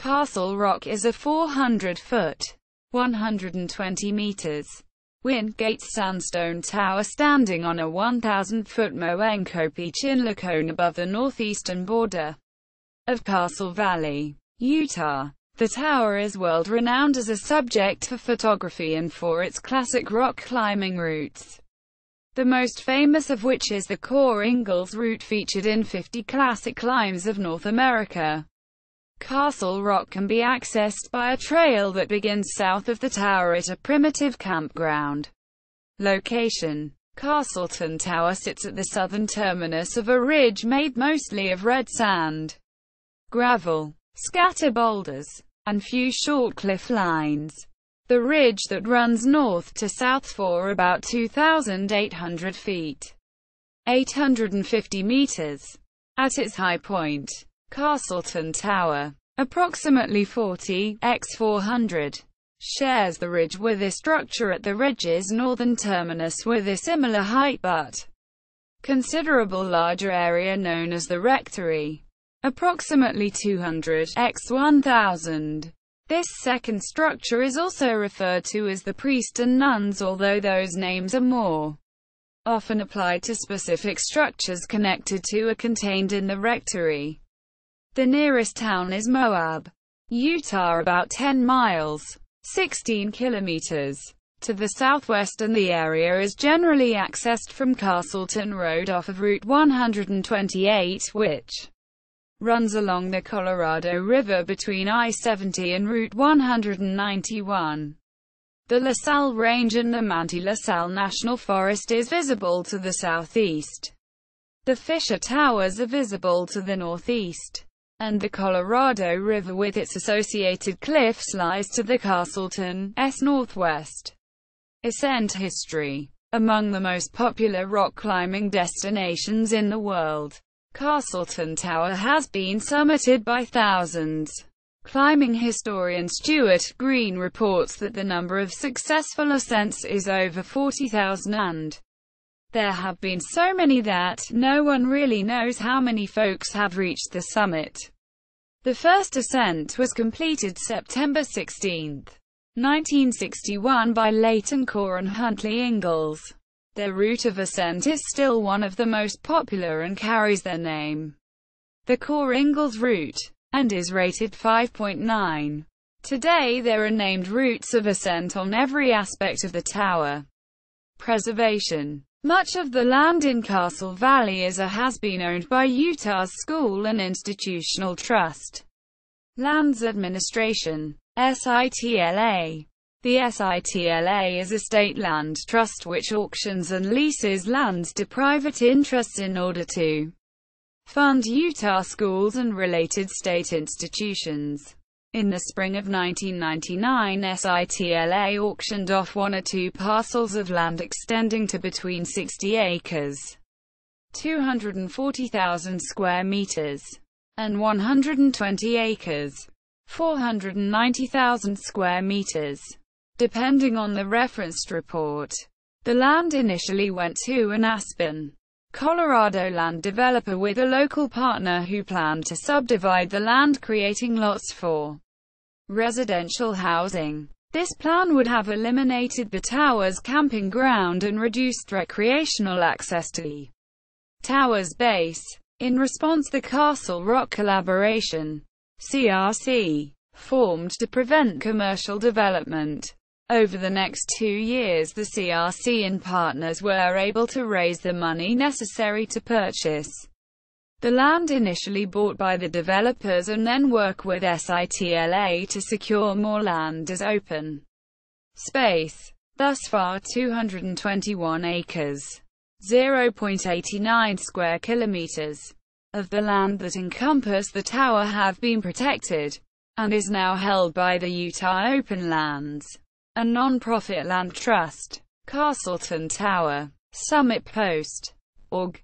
Castle Rock is a 400-foot (120 meters) Wingate Sandstone tower standing on a 1,000-foot Moenkopi-Chinle cone above the northeastern border of Castle Valley, Utah. The tower is world-renowned as a subject for photography and for its classic rock climbing routes, the most famous of which is the Kor-Ingalls Route, featured in 50 classic climbs of North America. Castle Rock can be accessed by a trail that begins south of the tower at a primitive campground location. Castleton Tower sits at the southern terminus of a ridge made mostly of red sand, gravel, scatter boulders, and few short cliff lines. The ridge that runs north to south for about 2,800 feet, 850 meters, at its high point. Castleton Tower, approximately 40 x 400, shares the ridge with a structure at the ridge's northern terminus with a similar height but considerable larger area known as the Rectory, approximately 200 x 1000. This second structure is also referred to as the Priest and Nuns, although those names are more often applied to specific structures connected to or contained in the Rectory. The nearest town is Moab, Utah, about 10 miles, 16 kilometers, to the southwest, and the area is generally accessed from Castleton Road off of Route 128, which runs along the Colorado River between I-70 and Route 191. The La Salle Range and the Manti La Salle National Forest is visible to the southeast. The Fisher Towers are visible to the northeast, and the Colorado River with its associated cliffs lies to the Castleton's northwest. Ascent history. Among the most popular rock climbing destinations in the world, Castleton Tower has been summited by thousands. Climbing historian Stuart Green reports that the number of successful ascents is over 40,000, and there have been so many that no one really knows how many folks have reached the summit. The first ascent was completed September 16, 1961 by Leighton Kor and Huntley Ingalls. Their route of ascent is still one of the most popular and carries their name, the Kor-Ingalls Route, and is rated 5.9. Today there are named routes of ascent on every aspect of the tower. Preservation. Much of the land in Castle Valley has been owned by Utah's School and Institutional Trust Lands Administration, SITLA. The SITLA is a state land trust which auctions and leases lands to private interests in order to fund Utah schools and related state institutions. In the spring of 1999, SITLA auctioned off 1 or 2 parcels of land extending to between 60 acres, 240,000 square meters, and 120 acres, 490,000 square meters, depending on the referenced report. The land initially went to an Aspen, Colorado land developer with a local partner who planned to subdivide the land, creating lots for residential housing. This plan would have eliminated the tower's camping ground and reduced recreational access to the tower's base. In response, the Castle Rock Collaboration, CRC, formed to prevent commercial development. Over the next 2 years, the CRC and partners were able to raise the money necessary to purchase the land initially bought by the developers and then work with SITLA to secure more land as open space. Thus far, 221 acres, 0.89 square kilometers, of the land that encompass the tower have been protected, and is now held by the Utah Open Lands, a non-profit land trust. Castleton Tower. Summit Post. Org.